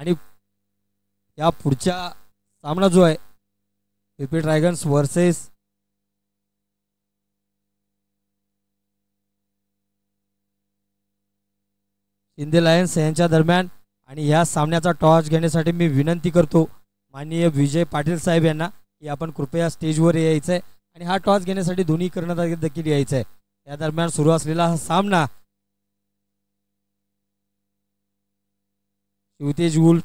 आणि या पुढच्या सामना जो आहे VP dragons versus Shinde lions यांच्या दरम्यान। आणि या सामन्याचा टॉस घेण्यासाठी मी विनंती करतो माननीय विजय पाटील साहेब यांना की आपण कृपया स्टेजवर यायचं आहे आणि हा टॉस घेण्यासाठी दोन्ही कर्णधार देखील यायचं आहे। या दरम्यान सुरू असलेला हा सामना Shivtej wolf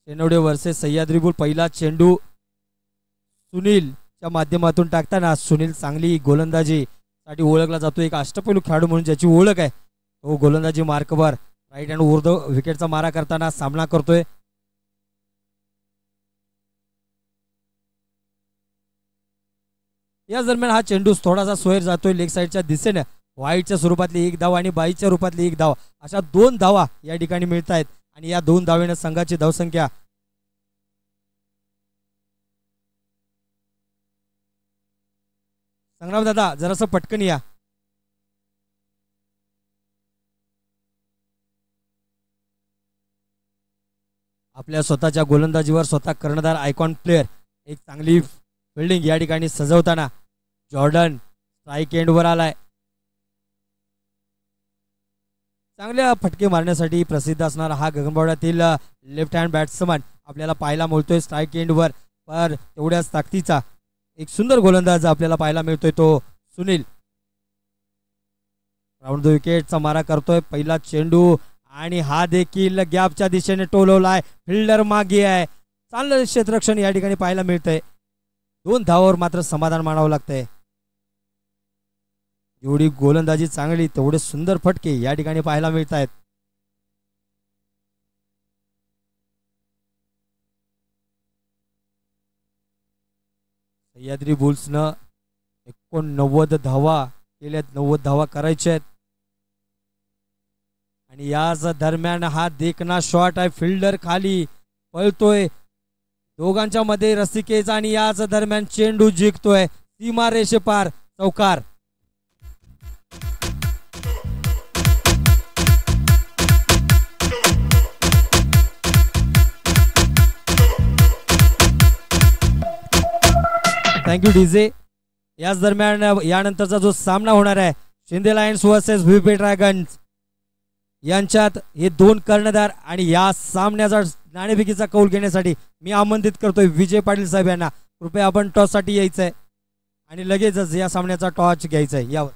Shenwade versus Sahyadri bull. पहिला चेंडू सुनीलच्या माध्यमातून टाकताना सुनील चांगली गोलंदाजी साठी ओळखला जातो, एक अष्टपैलू खेळाडू म्हणून ज्याची ओळख आहे तो गोलंदाजी मार्कवर राईट हँड उर्ध विकेटचा मारा करताना सामना करतोय। या दरम्यान हा चेंडू थोडासा सोयर जातोय लेग साईडच्या दिशेने। वाईटच्या स्वरूपातली एक धाव आणि बाईच्या रूपातली एक धाव अशा 2 धावा या ठिकाणी मिळत आहेत आणि या 2 धावेने संघाची धावसंख्या संग्राम दादा जरासं पटकन या। आपल्या स्वतःच्या गोलंदाजीवर स्वतः कर्णधार आयकॉन प्लेयर एक चांगली फिल्डिंग या ठिकाणी सजवताना जॉर्डन स्ट्राईक एंडवर आलाय। चांगल्या फटके मारण्यासाठी प्रसिद्ध असणारा हा गगनबावड्यातील लेफ्ट हँड बॅट्समन आपल्याला पाहायला मिळतोय स्ट्राईक एंडवर। पर तेवढ्याच ताकदीचा एक सुंदर गोलंदाज आपल्याला पाहायला मिळतोय तो सुनील। राऊंड द विकेटचा मारा करतोय पहिला चेंडू आणि हा देखील गॅपच्या दिशेने टोलवलाय, फिल्डर मागे आहे, चांगलं क्षेत्ररक्षण या ठिकाणी पाहायला मिळतंय। 2 धावावर मात्र समाधान मानावं लागतंय। एवढी गोलंदाजी चांगली तेवढे सुंदर फटके या ठिकाणी पाहायला मिळत आहेत। सह्याद्री बुल्सनं 89 धावा केल्यात, 90 धावा करायच्या आहेत आणि याच दरम्यान हा देखना शॉट आहे, फिल्डर खाली पळतोय, दोघांच्या मध्ये रसिकेच आणि याच दरम्यान चेंडू जिंकतोय सीमा रेषे पार, चौकार। Thank you DJ. याच दरम्यान यानंतरचा जो सामना होणार आहे Shinde lions versus VP dragons यांच्यात हे 2 कर्णधार आणि या सामन्याचा नाणेफेकीचा कौल घेण्यासाठी मी आमंत्रित करतोय विजय पाटील साहेब यांना। कृपया आपण टॉस साठी यायचंय आणि लगेचच या सामन्याचा टॉस घ्यायचा आहे। यावर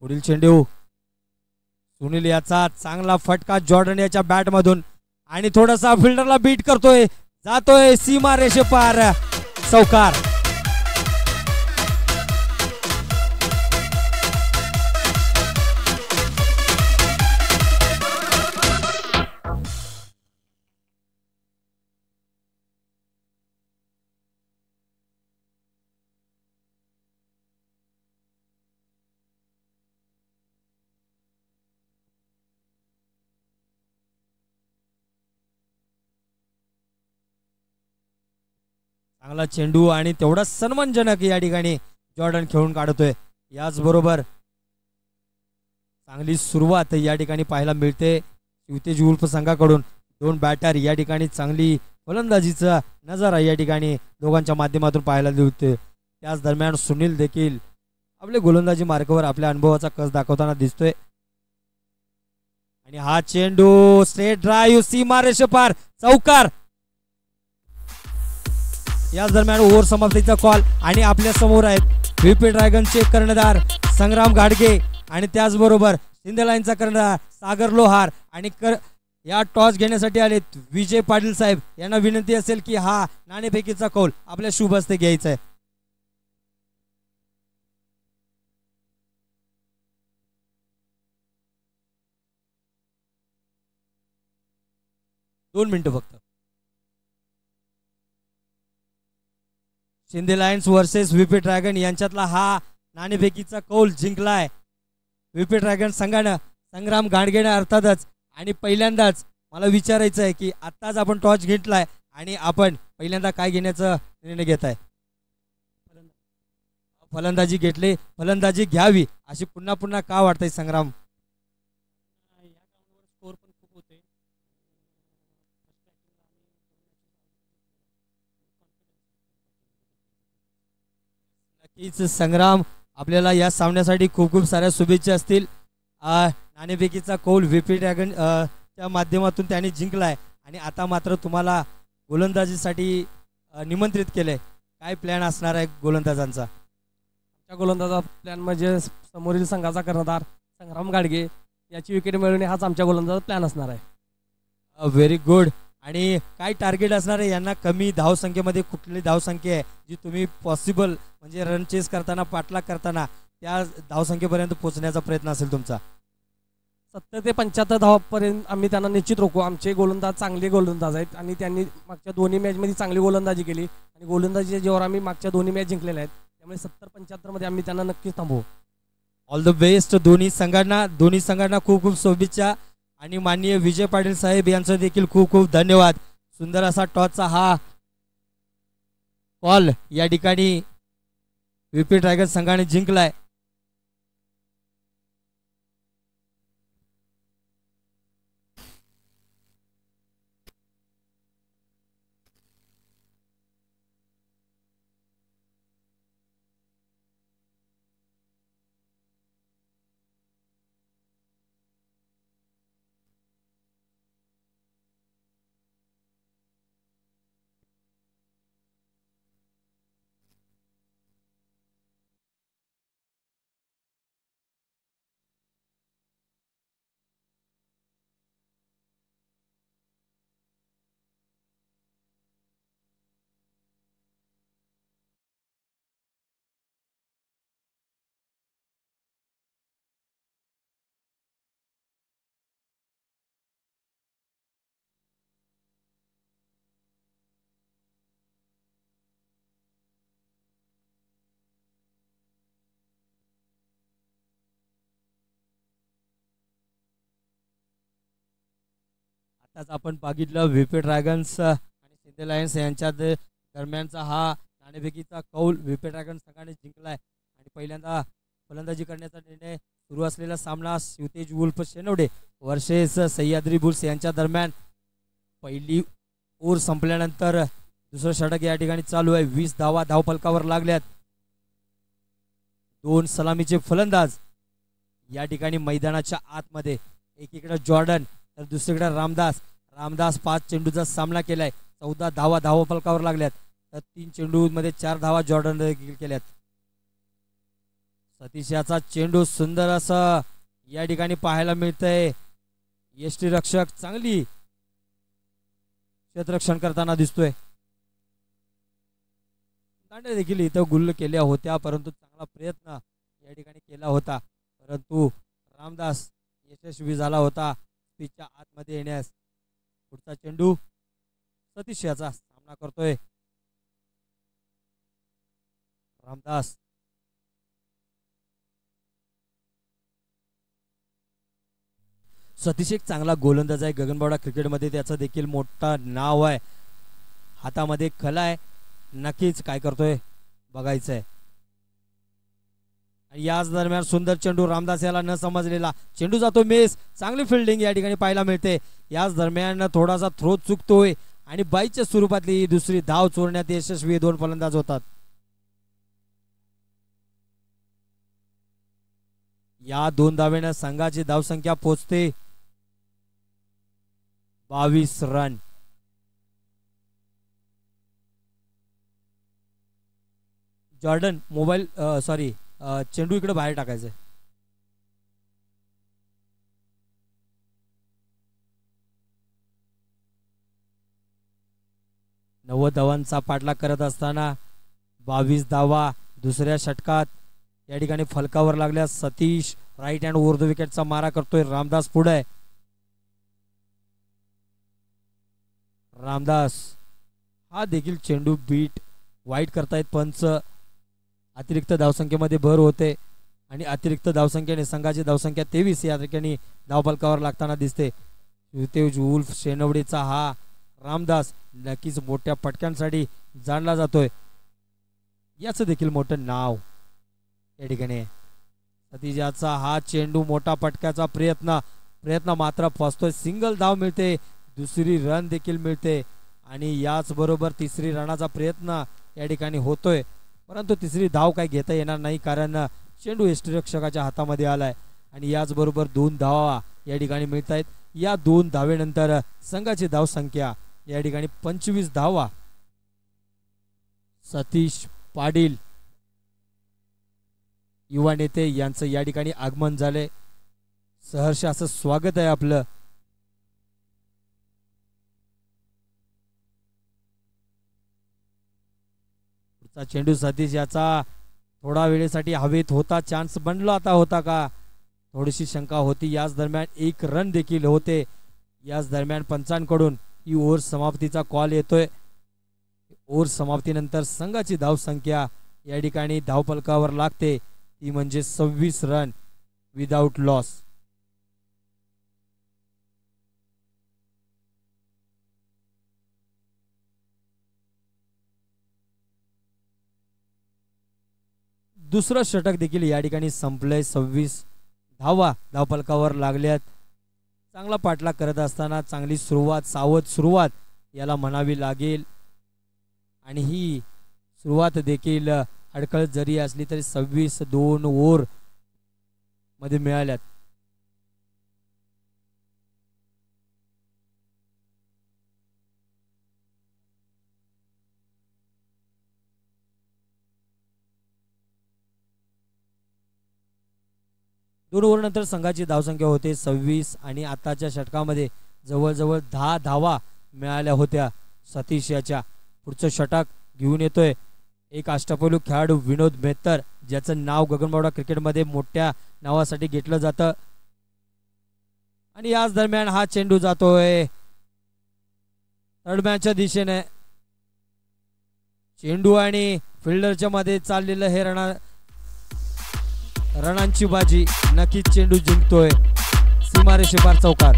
पुढील चेंडू सुनील याचा चांगला फटका जॉर्डन याच्या बॅट मधून आणि थोडासा फिल्डरला बीट करतोय, जातोय सीमा रेषे पार, चौकार। चांगला चेंडू आणि तेवढा सन्मानजनक या ठिकाणी जॉर्डन खेळून काढतोय। याचबरोबर चांगली सुरुवात या ठिकाणी पाहायला मिळते शिवतेज वुल्फ संघाकडून। 2 बॅटर या ठिकाणी चांगली फलंदाजीचा नजारा या ठिकाणी दोघांच्या माध्यमातून पाहायला मिळते। त्याच दरम्यान सुनील देखील आपले गोलंदाजी मार्गावर आपल्या अनुभवाचा कस दाखवताना दिसतोय आणि हा चेंडू स्ट्रेट ड्राइव्ह सीमा रेषे पार, चौकार। याच दरम्यान ओव्हर समाप्तीचा कॉल आणि आपल्या समोर आहेत व्हीपी ड्रॅगनचे कर्णधार संग्राम घाडगे आणि त्याचबरोबर शिंदे लाईनचा कर्णधार सागर लोहार आणि या टॉस घेण्यासाठी आले विजय पाटील साहेब यांना विनंती असेल की हा नाणेफेकीचा कौल आपल्या शुभ हस्ते घ्यायचा आहे। 2 मिनिटं फक्त। Shinde lions versus VP dragon यांच्यातला हा नाणेफेकीचा कौल जिंकलाय व्हीपी ड्रॅगन संघानं संग्राम घाडगेने अर्थातच। आणि पहिल्यांदाच मला विचारायचं आहे की आत्ताच आपण टॉस घेतलाय आणि आपण पहिल्यांदा काय घेण्याचा निर्णय घेताय? फलंदाजी घेतली, फलंदाजी घ्यावी अशी पुन्हा पुन्हा का वाटतंय संग्राम? हीच संग्राम आपल्याला या सामन्यासाठी खूप खूप साऱ्या शुभेच्छा असतील. नाणेफेकीचा कौल व्हीपी ड्रॅगन च्या माध्यमातून त्यांनी जिंकलाय आणि आता मात्र तुम्हाला गोलंदाजीसाठी निमंत्रित केलंय. काय प्लॅन असणार आहे गोलंदाजांचा? आमच्या गोलंदाजा प्लॅन म्हणजे समोरील संघाचा कर्णधार संग्राम गाडगे याची विकेट मिळवणे हाच आमच्या गोलंदाजाचा प्लॅन असणार आहे. Very good. आणि काय टार्गेट असणार आहे यांना? कमी धावसंख्येमध्ये कुठली धावसंख्या आहे जी तुम्ही पॉसिबल म्हणजे रन चेस करताना पाठलाग करताना त्या धावसंख्येपर्यंत पोहोचण्याचा प्रयत्न असेल तुमचा? 70 ते 75 धावापर्यंत आम्ही त्यांना निश्चित रोखू. आमचे गोलंदाज चांगले गोलंदाज आहेत आणि त्यांनी मागच्या दोन्ही मॅचमध्ये चांगली गोलंदाजी केली आणि गोलंदाजीच्या जेव्हा आम्ही मागच्या दोन्ही मॅच जिंकलेल्या आहेत त्यामुळे 70-75 मध्ये आम्ही त्यांना नक्कीच थांबवू. ऑल द बेस्ट दोन्ही संघांना खूप खूप शुभेच्छा आणि माननीय विजय पाटील साहेब यांचं देखील खूप खूप धन्यवाद. सुंदर असा टॉसचा हा कॉल या ठिकाणी व्हीपी टायगर संघाने जिंकलाय. आताच आपण बघितलं व्हीपी ड्रॅगन्स आणि शिंदे लायन्स यांच्या दरम्यानचा हा नाणेफेकीचा कौल व्हीपी ड्रॅगन्स संघाने जिंकलाय आणि पहिल्यांदा फलंदाजी करण्याचा निर्णय सुरू असलेला सामना Shivtej wolf Shenwade versus Sahyadri bulls यांच्या दरम्यान पहिली ओव्हर संपल्यानंतर दुसरं षटक या ठिकाणी चालू आहे. 20 धावा धावफलकावर लागल्यात. 2 सलामीचे फलंदाज या ठिकाणी मैदानाच्या आतमध्ये. एकीकडे जॉर्डन तर दुसरीकडे रामदास 5 चेंडूचा सामना केलाय. 14 धावा धावफलकावर लागल्यात तर 3 चेंडूमध्ये 4 धावा जॉर्डन देखील केल्यात. सतीश याचा चेंडू सुंदर असं या ठिकाणी पाहायला मिळतंय. यष्टीरक्षक चांगली क्षेत्ररक्षण करताना दिसतोय. दांड्या देखील इथं गुल्ल केल्या होत्या परंतु चांगला प्रयत्न या ठिकाणी केला होता परंतु रामदास यशस्वी झाला होता पिचच्या आतमध्ये येण्यास. पुढचा चेंडू सतीश याचा सामना करतोय. रामदास सतीश एक चांगला गोलंदाज आहे. गगनबावडा क्रिकेटमध्ये त्याचं देखील मोठा नाव आहे. हातामध्ये कला आहे. नक्कीच काय करतोय बघायचंय. याच दरम्यान सुंदर चेंडू रामदास याला न समजलेला चेंडू जातो मिस. चांगली फिल्डिंग या ठिकाणी पाहायला मिळते. याच दरम्यान थोडासा थ्रो चुकतोय आणि बाईच्या स्वरूपातली दुसरी धाव चोरण्यात यशस्वी 2 फलंदाज होतात. या 2 धावेनं संघाची धावसंख्या पोहोचते 22 रन. जॉर्डन मोबाईल सॉरी चेंडू इकडे बाहेर टाकायचंय. नव्वद धावांचा पाठलाग करत असताना 22 धावा दुसऱ्या षटकात या ठिकाणी फलकावर लागल्या. Satish right hand over the विकेटचा मारा करतोय. रामदास पुढे आहे. रामदास हा देखील चेंडू बीट वाईट करतायत पंच. अतिरिक्त धावसंख्येमध्ये भर होते आणि अतिरिक्त धावसंख्येने संघाची धावसंख्या 23 या ठिकाणी धावफलकावर लागताना दिसते. शिवतेज वुल्फ शेनवडेचा हा रामदास नक्कीच मोठ्या पटक्यांसाठी जाणला जातोय. याचं देखील मोठं नाव या ठिकाणी. सतीशाचा हा चेंडू मोठा पटक्याचा प्रयत्न मात्र फसतोय. सिंगल धाव मिळते. दुसरी रन देखील मिळते आणि याच बरोबर तिसरी रनाचा प्रयत्न या ठिकाणी होतोय. परंतु तिसरी धाव काही घेता येणार नाही, कारण चेंडू यष्टीरक्षकाच्या हातामध्ये आलाय आणि याचबरोबर 2 धावा या ठिकाणी मिळत आहेत. या 2 धावेनंतर संघाची धाव संख्या या ठिकाणी 25 धावा. सतीश पाटील युवा नेते यांचं या ठिकाणी आगमन झाले. सहर्ष असं स्वागत आहे आपलं. पुढचा चेंडू सतीश याचा थोडा वेळेसाठी हवेत होता, चान्स बनला आता होता का, थोडीशी शंका होती. याच दरम्यान 1 रन देखील होते. याच दरम्यान पंचांकडून ही ओव्हर समाप्तीचा कॉल येतोय. ओव्हर समाप्तीनंतर संघाची धाव संख्या या ठिकाणी धावफलकावर लागते, ती म्हणजे 26 रन विदाउट लॉस. दुसरं षटक देखील या ठिकाणी संपलंय. 26 धावा धावफलकावर लागल्यात. चांगला पाठलाग करत असताना चांगली सुरुवात, सावध सुरुवात याला म्हणावी लागेल आणि ही सुरुवात देखील अडखळत जरी असली तरी 26-2 ओव्हर मध्ये मिळाल्यात. दोन ओव्हर नंतर संघाची धावसंख्या होते 26 आणि आताच्या षटकामध्ये जवळजवळ 10 धावा मिळाल्या होत्या सतीश याच्या. पुढचं षटक घेऊन येतोय एक अष्टपैलू खेळाडू विनोद मेहतर, ज्याचं नाव गगनबावडा क्रिकेटमध्ये मोठ्या नावासाठी घेतलं जातं. आणि याच दरम्यान हा चेंडू जातोय तडम्याच्या दिशेने. चेंडू आणि फिल्डरच्या मध्ये चाललेलं हे रणांची बाजी. नक्कीच चेंडू जिंकतोय सीमारेषे पार चौकार.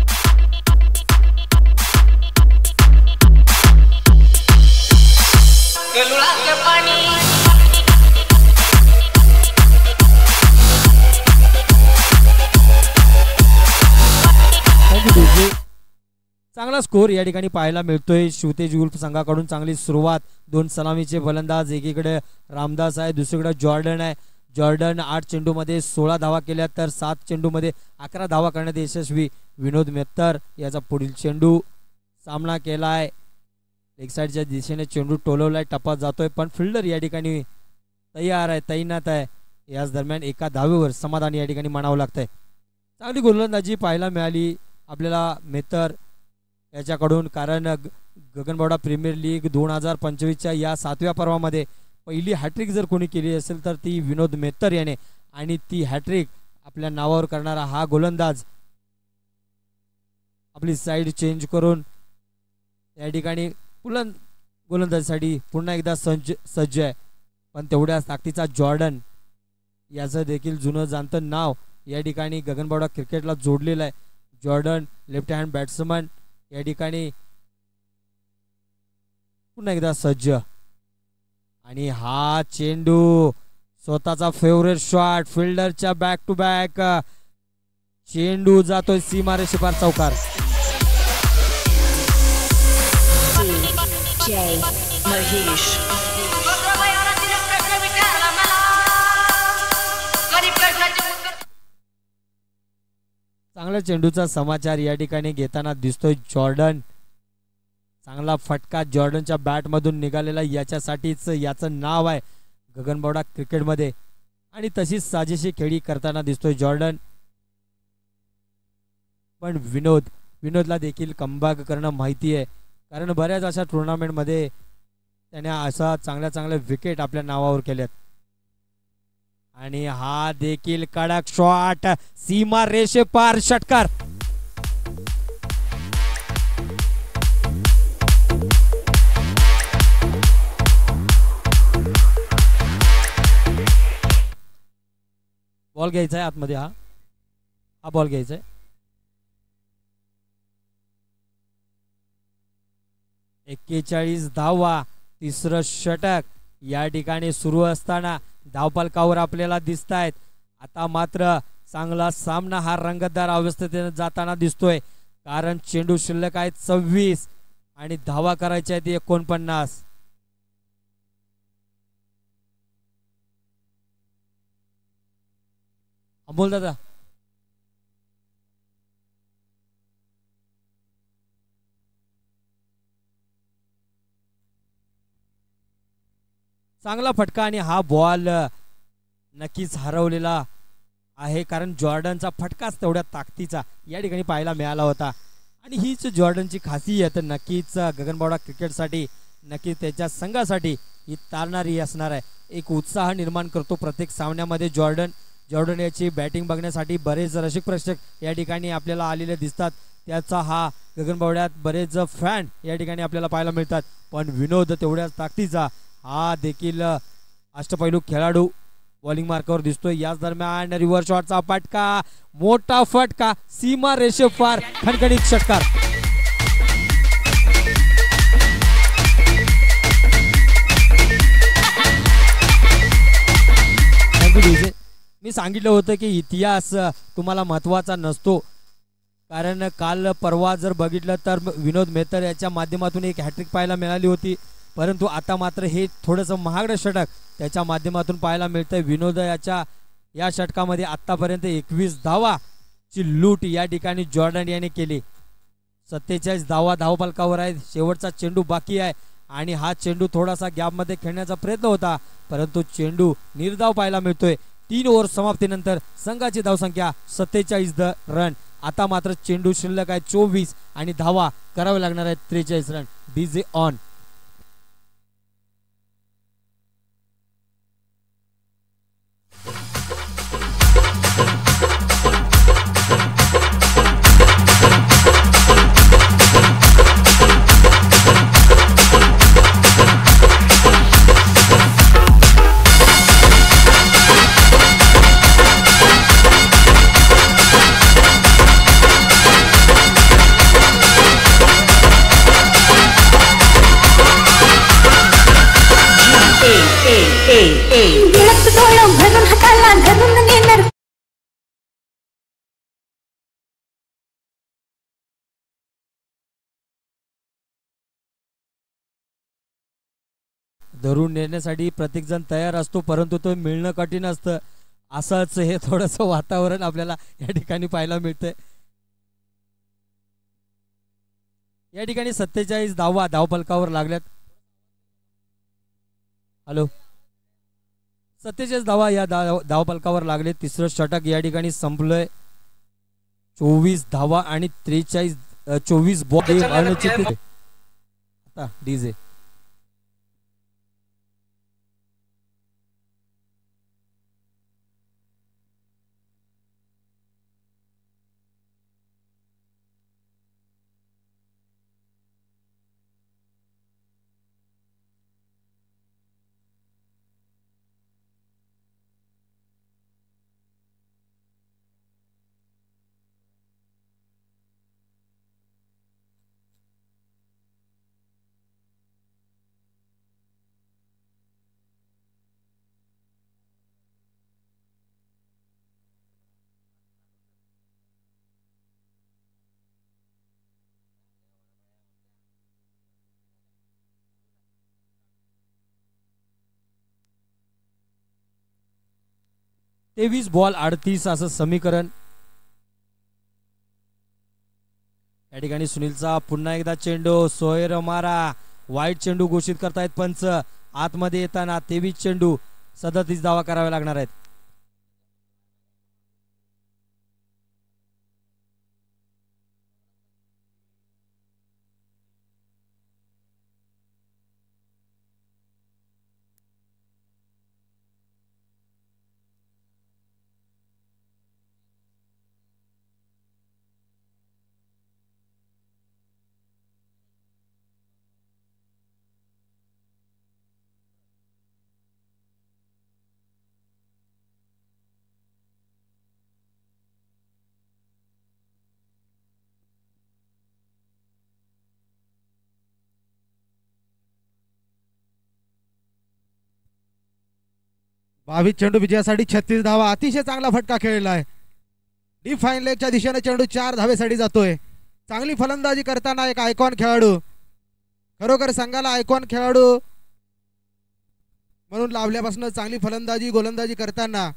चांगला स्कोर या ठिकाणी पाहायला मिळतोय. शिवतेज उल्फ संघाकडून चांगली सुरुवात. 2 सलामीचे फलंदाज, एकीकडे रामदास आहे, दुसरीकडे जॉर्डन आहे. जॉर्डन 8 चेंडूमध्ये 16 धावा केल्या तर 7 चेंडूमध्ये 11 धावा करण्यात यशस्वी. विनोद मेहतर याचा पुढील चेंडू सामना केलाय. लेग साईडच्या दिशेने चेंडू टोलवलाय, टप्पा जातोय पण फिल्डर या ठिकाणी तयार आहे, तैनात आहे. याच दरम्यान एका धावेवर समाधान या ठिकाणी मानावं लागतंय. चांगली गोलंदाजी पाहायला मिळाली आपल्याला मेहतर याच्याकडून, कारण गगनबावडा प्रीमियर लीग 2025च्या या 7व्या पर्वामध्ये पहिली हॅट्रिक जर कोणी केली असेल तर ती विनोद मेहतर याने, आणि ती हॅट्रिक आपल्या नावावर करणारा हा गोलंदाज आपली साईड चेंज करून या ठिकाणी गोलंदाजीसाठी पुन्हा एकदा सज्ज आहे. पण तेवढ्याच ताकदीचा जॉर्डन याचं देखील जुनं जाणतं नाव या ठिकाणी गगनबावडा क्रिकेटला जोडलेलं आहे. जॉर्डन लेफ्ट हँड बॅट्समन या ठिकाणी पुन्हा एकदा सज्ज. आणि हा चेंडू स्वतःचा फेवरेट शॉट, फिल्डरच्या बॅक टू बॅक चेंडू जातोय सीमारेषेपार चौकार. चांगल्या चेंडूचा समाचार या ठिकाणी घेताना दिसतोय जॉर्डन. चांगला फटका जॉर्डनच्या बॅटमधून निघालेला, याच्यासाठीच याचं नाव आहे गगनबावडा क्रिकेटमध्ये. आणि तशीच साजेशी खेळी करताना दिसतोय जॉर्डन. पण विनोदला देखील कमबॅक करणं माहिती आहे, कारण बऱ्याच अशा टुर्नामेंटमध्ये त्याने असा चांगल्या विकेट आपल्या नावावर केल्यात. आणि हा देखील कडक शॉट, सीमा रेषे पार षटकार. बॉल घ्यायचा आहे आतमध्ये, हा बॉल घ्यायचा आहे. 41 धावा, तिसरं षटक या ठिकाणी सुरू असताना धावफलकावर आपल्याला दिसत आहेत. आता मात्र चांगला सामना हा रंगतदार अवस्थेत जाताना दिसतोय, कारण चेंडू शिल्लक आहेत 26 आणि धावा करायच्या आहेत 49. अमोल दादा चांगला फटका आणि हा बॉल नक्कीच हरवलेला आहे, कारण जॉर्डनचा फटकाच तेवढ्या ताकदीचा या ठिकाणी पाहायला मिळाला होता. आणि हीच जॉर्डनची खासियत नक्कीच गगनबावडा क्रिकेटसाठी, नक्कीच त्याच्या संघासाठी ही तारणारी असणार आहे. एक उत्साह निर्माण करतो प्रत्येक सामन्यामध्ये जॉर्डन याची बॅटिंग बघण्यासाठी बरेच रसिक प्रेक्षक या ठिकाणी आपल्याला आलेले दिसतात. त्याचा हा गगनबावड्यात बरेच फॅन या ठिकाणी आपल्याला पाहायला मिळतात. पण विनोद तेवढ्याच ताकदीचा हा देखील अष्टपैलू खेळाडू बॉलिंग मार्कावर दिसतोय. याच दरम्यान रिव्हर्स शॉटचा फटका, मोठा फटका, सीमा रेषे फार खणखणीत षटकार. मी सांगितलं होतं की इतिहास तुम्हाला महत्त्वाचा नसतो, कारण काल परवा जर बघितलं तर विनोद मेहतर याच्या माध्यमातून एक हॅट्रिक पाहायला मिळाली होती, परंतु आता मात्र हे थोडंसं महागडं षटक त्याच्या माध्यमातून पाहायला मिळतंय. विनोद या षटकामध्ये आतापर्यंत 21 धावाची लूट या ठिकाणी जॉर्डन याने केली. 47 धावा धावफलकावर आहेत. शेवटचा चेंडू बाकी आहे आणि हा चेंडू थोडासा गॅपमध्ये खेळण्याचा प्रयत्न होता, परंतु चेंडू निर्धाव पाहायला मिळतोय. 3 ओव्हर समाप्तीनंतर संघाची धावसंख्या 47 रन. आता मात्र चेंडू शिल्लक आहे 24 आणि धावा करावे लागणार आहेत 43 रन. DJ on. धरून नेण्यासाठी प्रत्येक जण तयार असतो, परंतु तो मिळणं कठीण असतं. असंच हे थोडंसं वातावरण आपल्याला या ठिकाणी पाहायला मिळतंय. या ठिकाणी 47 धावा धावफलकावर लागल्यात. हॅलो, 47 धावा या धावफलकावर लागले. तिसरं षटक या ठिकाणी संपलंय. 24 धावा आणि 24 बॉल. आता डीजे 23 बॉल 38 असं समीकरण. या ठिकाणी सुनीलचा पुन्हा एकदा चेंडू, सोयर मारा, वाईट चेंडू घोषित करतायत पंच. आतमध्ये येताना 23 चेंडू 37 धावा कराव्या लागणार आहेत. बावीस चेंडू विजयासाठी 36 धावा. अतिशय चांगला फटका खेळला आहे. डीप फाईन लेगच्या दिशेने चेंडू 4 धावेसाठी जातोय. चांगली फलंदाजी करताना एक आयकॉन खेळाडू, खरोखर संघाला आयकॉन खेळाडू म्हणून लावल्यापासून चांगली फलंदाजी गोलंदाजी करताना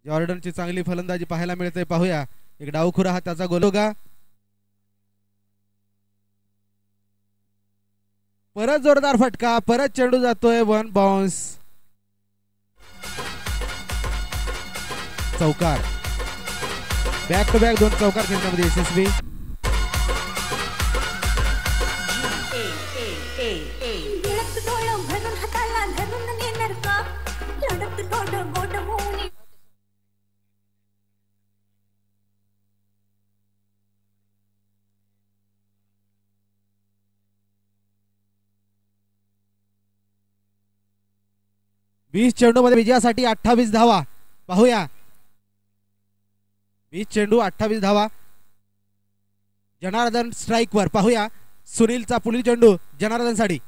जॉर्डनची चांगली फलंदाजी पाहायला मिळते. पाहूया एक डावखुरा हा त्याचा गोलोगा. परत जोरदार फटका, परत चेंडू जातोय 1 बाउन्स. चौकार, बॅक टू बॅक 2 चौकार खेळण्यामध्ये यशस्वी. वीस चेंडू मध्ये विजयासाठी 28 धावा. पाहूया 20 चेंडू 28 धावा. जनार्दन स्ट्राईक वर. पाहूया सुनीलचा पुढील चेंडू जनार्दन साठी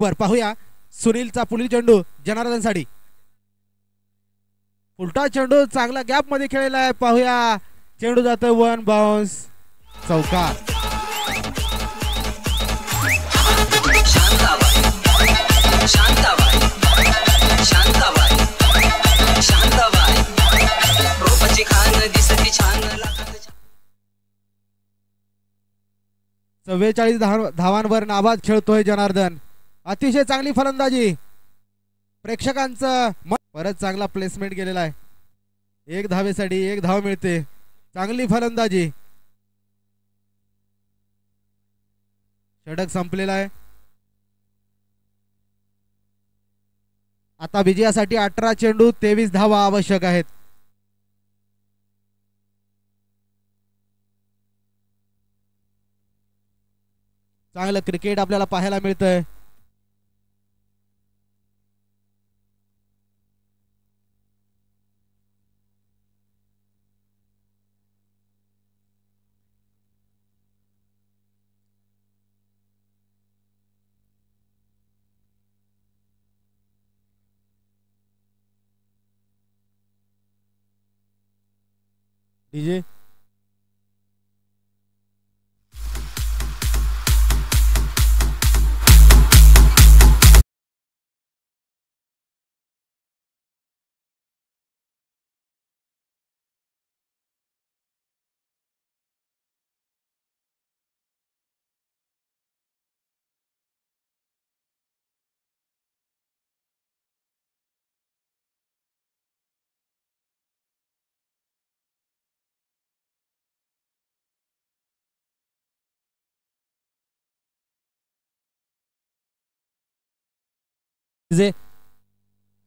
वर. पाहूया सुनीलचा पुढील चेंडू जनार्दन साठी. उलटा चेंडू चांगला गॅप मध्ये खेळलेला आहे. पाहूया चेंडू जातोय 1 बाउन्स. चौकार. चव्वेचाळीस धावांवर नाबाद खेळतोय जनार्दन. अतिशय चांगली फलंदाजी. प्रेक्षकांचं परत चांगला प्लेसमेंट केलेला आहे. 1 धावेसाठी 1 धाव मिळते. चांगली फलंदाजी. षटक संपलेला आहे. आता विजयासाठी 18 चेंडू 23 धावा आवश्यक आहेत. चांगलं क्रिकेट आपल्याला पाहायला मिळतंय. डीजे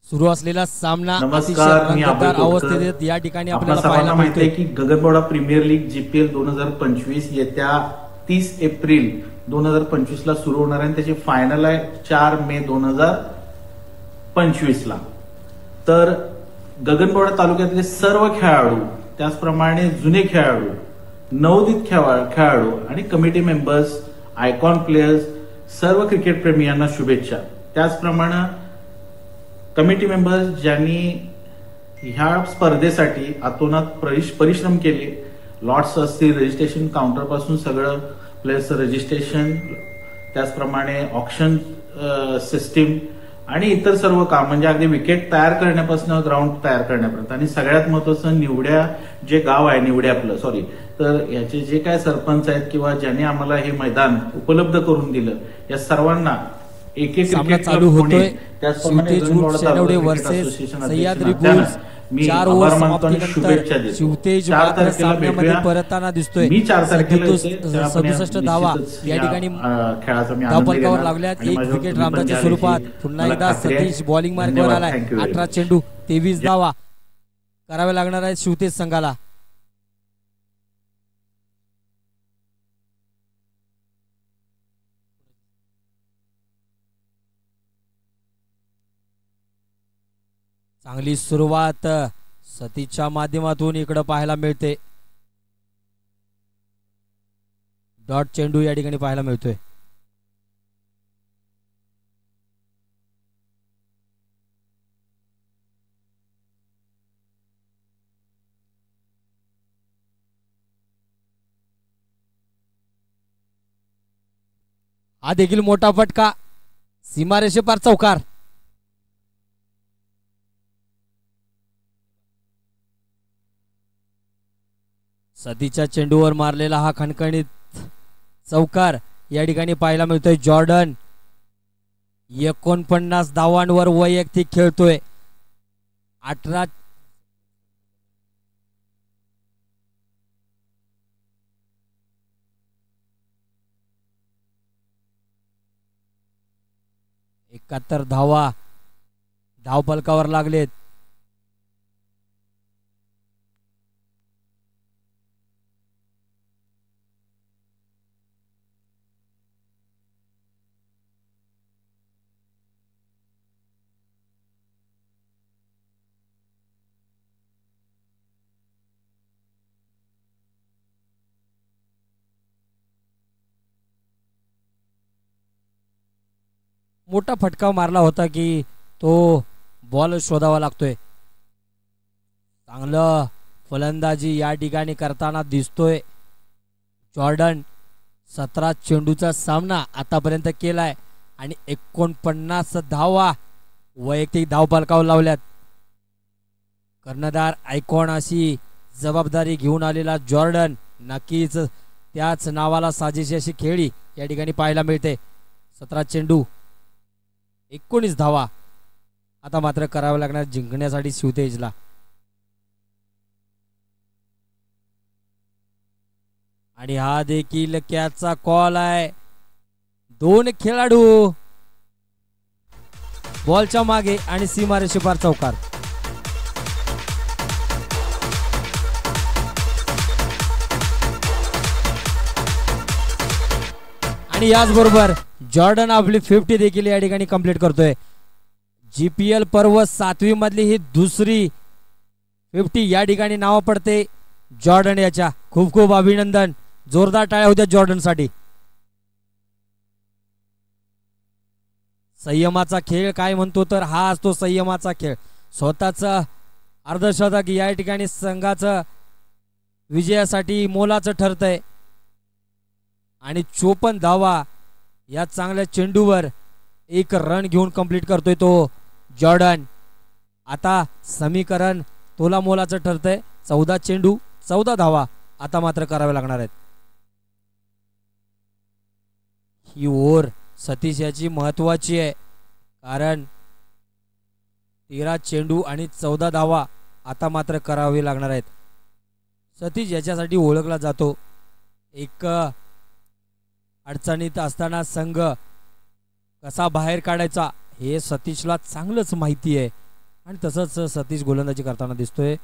सुरू असलेला सामना नमस्कार, मी अभय अवस्थेत या ठिकाणी आपल्याला सर्वांना माहिती आहे की गगनबावडा प्रीमियर लीग GPL 2025 येत्या 30 एप्रिल 2025 ला सुरू होणार आहे. त्याची फायनल आहे 4 मे 2025 ला. तर गगनबावडा तालुक्यातले सर्व खेळाडू, त्याचप्रमाणे जुने खेळाडू, नवोदित खेळाडू आणि कमिटी मेंबर्स, आयकॉन प्लेयर्स, सर्व क्रिकेट प्रेमी यांना शुभेच्छा. त्याचप्रमाणे कमिटी मेंबर्स ज्यांनी ह्या स्पर्धेसाठी अतोनात परिश्रम केले, लॉट्स असतील, रजिस्ट्रेशन काउंटर पासून सगळं प्लेस रजिस्ट्रेशन, त्याचप्रमाणे ऑक्शन सिस्टीम आणि इतर सर्व काम, म्हणजे अगदी विकेट तयार करण्यापासून ग्राउंड तयार करण्यापर्यंत. आणि सगळ्यात महत्वाचं निवड्या जे गाव आहे, निवड्या आपलं सॉरी, तर याचे जे काय सरपंच आहेत किंवा ज्यांनी आम्हाला हे मैदान उपलब्ध करून दिलं, या सर्वांना एक एक सामना चालू होतोय. सह्याद्री बुल्स 4 ओव्हर समाप्तीनंतर शिवतेज मात्र सामन्यामध्ये परतताना दिसतोय. 67 धावा या ठिकाणी धावफलकावर लागल्यात. 1 विकेट रामदाच्या स्वरूपात. पुन्हा एकदा सतीश बॉलिंग मार्कवर आलाय. 18 चेंडू 23 धावा कराव्या लागणार आहेत शिवतेज संघाला. चांगली सुरुवात सतीशच्या माध्यमातून इकडे पाहायला मिळते. डॉट चेंडू या ठिकाणी पाहायला मिळतोय. हा देखील मोठा फटका, सीमारेषेपार चौकार. सतीच्या चेंडूवर मारलेला हा खणखणीत चौकार या ठिकाणी पाहायला मिळतोय. जॉर्डन 49 धावांवर वैयक्तिक खेळतोय. 18 71 धावा धावफलकावर लागलेत. मोठा फटका मारला होता की तो बॉल शोधावा लागतोय. चांगलं फलंदाजी या ठिकाणी करताना दिसतोय. जॉर्डन 17 चेंडूचा सामना आतापर्यंत केलाय आणि 49 धावा वैयक्तिक धावफलकावर लावल्यात. कर्णधार आयकॉन अशी जबाबदारी घेऊन आलेला जॉर्डन नक्कीच त्याच नावाला साजेशी अशी खेळी या ठिकाणी पाहायला मिळते. 17 चेंडू 19 धावा आता मात्र करावं लागणार जिंकण्यासाठी शिवतेजला. आणि हा देखील कॅचचा कॉल आहे. 2 खेळाडू बॉलच्या मागे आणि सीमारेषेपार चौकार. आणि याचबरोबर जॉर्डन आपली 50 देखील या ठिकाणी कंप्लीट करतोय. GPL पर्व 7वी मधली ही दुसरी 50 या ठिकाणी नाव पडते जॉर्डन याच्या. खूप खूप अभिनंदन. जोरदार टाळ्या होत्या जॉर्डन साठी. संयमाचा खेळ काय म्हणतो तर हा असतो संयमाचा खेळ. स्वतःचा अर्धशतक या ठिकाणी संघाचं विजयासाठी मोलाचं ठरतंय. आणि 54 धावा या चांगल्या चेंडूवर 1 रन घेऊन कंप्लीट करतोय तो जॉर्डन. आता समीकरण तोला मोलाचं ठरतंय. 14 चेंडू 14 धावा आता मात्र करावे लागणार आहेत. ही ओव्हर सतीश याची महत्वाची आहे कारण 13 चेंडू आणि 14 धावा आता मात्र करावे लागणार आहेत. सतीश याच्यासाठी ओळखला जातो. एक अडचणीत असताना संघ कसा बाहेर काढायचा हे सतीशला चांगलंच माहिती आहे आणि तसंच सतीश गोलंदाजी करताना दिसतोय.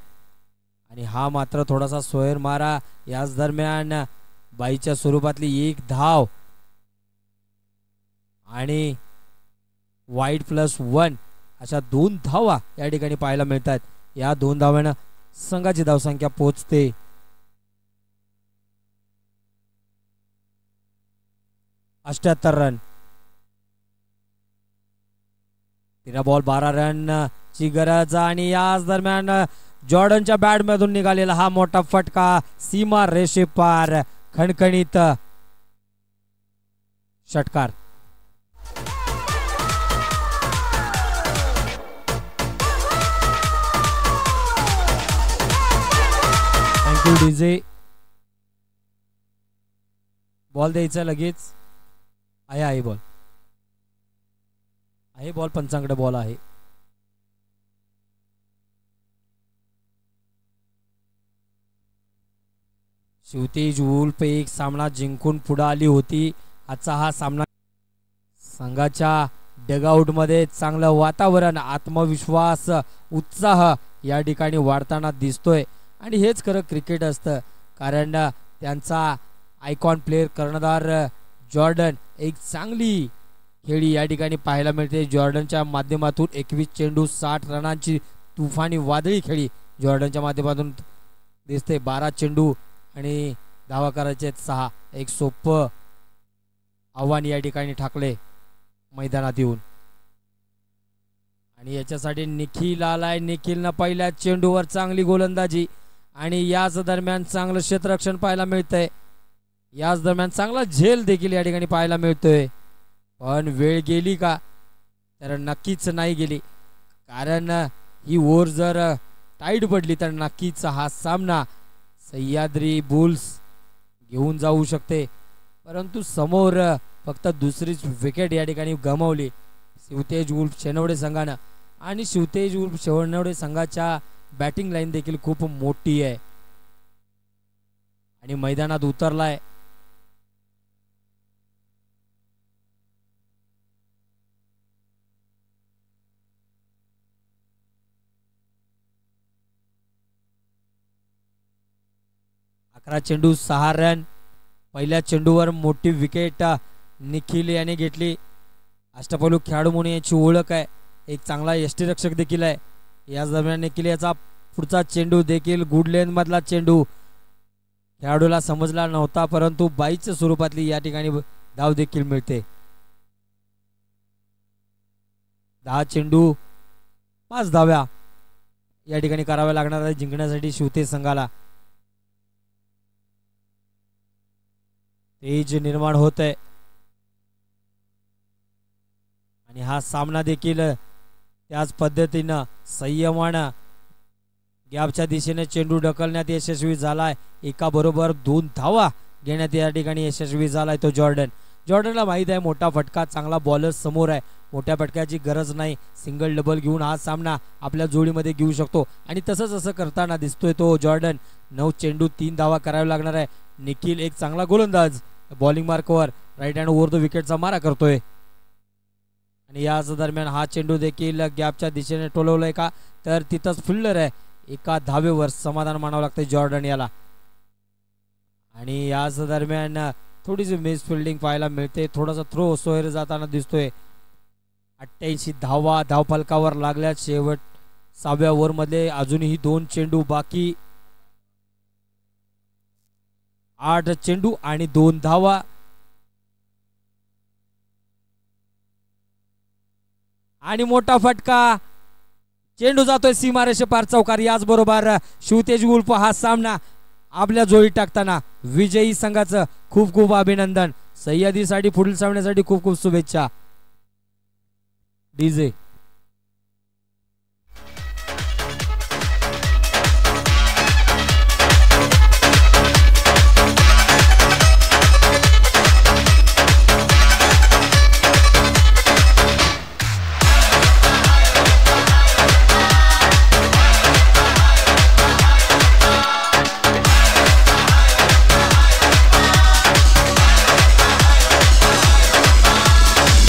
आणि हा मात्र थोडासा सोयर मारा. याच दरम्यान बाईच्या स्वरूपातली 1 धाव आणि वाईड +1 अशा 2 धावा या ठिकाणी पाहायला मिळतात. या 2 धावांना संघाची धावसंख्या पोहोचते 78 रन. 13 बॉल 12 रन ची गरज. आणि याच दरम्यान जॉर्डनच्या बॅट मधून निघालेला हा मोठा फटका सीमा रेषे पार खणखणीत षटकार. Thank you DJ. बॉल द्यायचा लगेच. आहे बॉल आहे. बॉल पंचांकडे बॉल आहे. शिवतेज वुल्फ एक सामना जिंकून पुढे आली होती. आजचा हा सामना संघाच्या डगआउट मध्ये चांगलं वातावरण, आत्मविश्वास, उत्साह या ठिकाणी वाढताना दिसतोय. आणि हेच खरं क्रिकेट असतं कारण त्यांचा आयकॉन प्लेयर कर्णधार जॉर्डन एक चांगली खेळी या ठिकाणी पाहायला मिळते. जॉर्डनच्या माध्यमातून 21 चेंडू 60 रनांची तुफानी वादळी खेळी जॉर्डनच्या माध्यमातून दिसते. 12 चेंडू आणि धावा करायचे 6. एक सोपं आव्हान या ठिकाणी ठाकले मैदानात येऊन. आणि याच्यासाठी निखिल आलाय. निखिलनं पहिल्या चेंडूवर चांगली गोलंदाजी आणि याच दरम्यान चांगलं क्षेत्ररक्षण पाहायला मिळतंय. याच दरम्यान चांगला झेल देखील या ठिकाणी पाहायला मिळतोय. पण वेळ गेली का तर नक्कीच नाही गेली कारण ही ओव्हर जर टाईट पडली तर नक्कीच हा सामना सह्याद्री बुल्स घेऊन जाऊ शकते, परंतु समोर फक्त दुसरीच विकेट या ठिकाणी गमावली शिवतेज उल्फ शेनवडे संघानं. आणि शिवतेज उल्फ शेनवडे संघाच्या बॅटिंग लाईन देखील खूप मोठी आहे आणि मैदानात उतरलाय. अकरा चेंडू 6 रन. पहिल्या चेंडूवर मोठी विकेट निखिल याने घेतली. अष्टपैलू खेळाडू म्हणून याची ओळख आहे, एक चांगला यष्टीरक्षक देखील आहे. याच दरम्यान निखिल याचा पुढचा चेंडू देखील गुड लेंथ मधला चेंडू खेळाडूला समजला नव्हता, परंतु बाईच्या स्वरूपातली या ठिकाणी धाव देखील मिळते. 10 चेंडू 5 धाव्या या ठिकाणी कराव्या लागणार आहे जिंकण्यासाठी शिवतेज संघाला. तेज निर्माण होत आहे आणि हा सामना देखील त्याच पद्धतीनं संयमानं गॅपच्या दिशेने चेंडू ढकलण्यात यशस्वी झालाय. एका बरोबर 2 धावा घेण्यात या ठिकाणी यशस्वी झालाय तो जॉर्डनला माहित आहे मोठा फटका, चांगला बॉलर समोर आहे, मोठ्या फटक्याची गरज नाही, सिंगल डबल घेऊन हा सामना आपल्या जोडीमध्ये घेऊ शकतो आणि तसंच असं करताना दिसतोय तो जॉर्डन. 9 चेंडू 3 धावा कराव्या लागणार आहे. निखिल एक चांगला गोलंदाज बॉलिंग मार्कवर राईट हँड ओव्हर द विकेटचा मारा करतोय आणि याच दरम्यान हा चेंडू देखील गॅपच्या दिशेने टोलवलाय का, तर तिथंच फिल्डर आहे. एका धावेवर समाधान मानावं लागतंय जॉर्डन याला. आणि याच दरम्यान थोडीशी मिस फिल्डिंग पाहायला मिळते, थोडासा थ्रो सोहेर जाताना दिसतोय. 88 धावा धावफलकावर लागल्यात. शेवट 6व्या ओव्हर मध्ये अजूनही 2 चेंडू बाकी. 8 चेंडू आणि 2 धावा. आणि मोठा फटका, चेंडू जातोय सीमारेषे पार चौकार. याच बरोबर शिवतेज उल्फ हा सामना आपल्या जोडी टाकताना विजयी संघाचं खूप खूप अभिनंदन. सह्याद्रीसाठी पुढील सामन्यासाठी खूप खूप शुभेच्छा. डीजे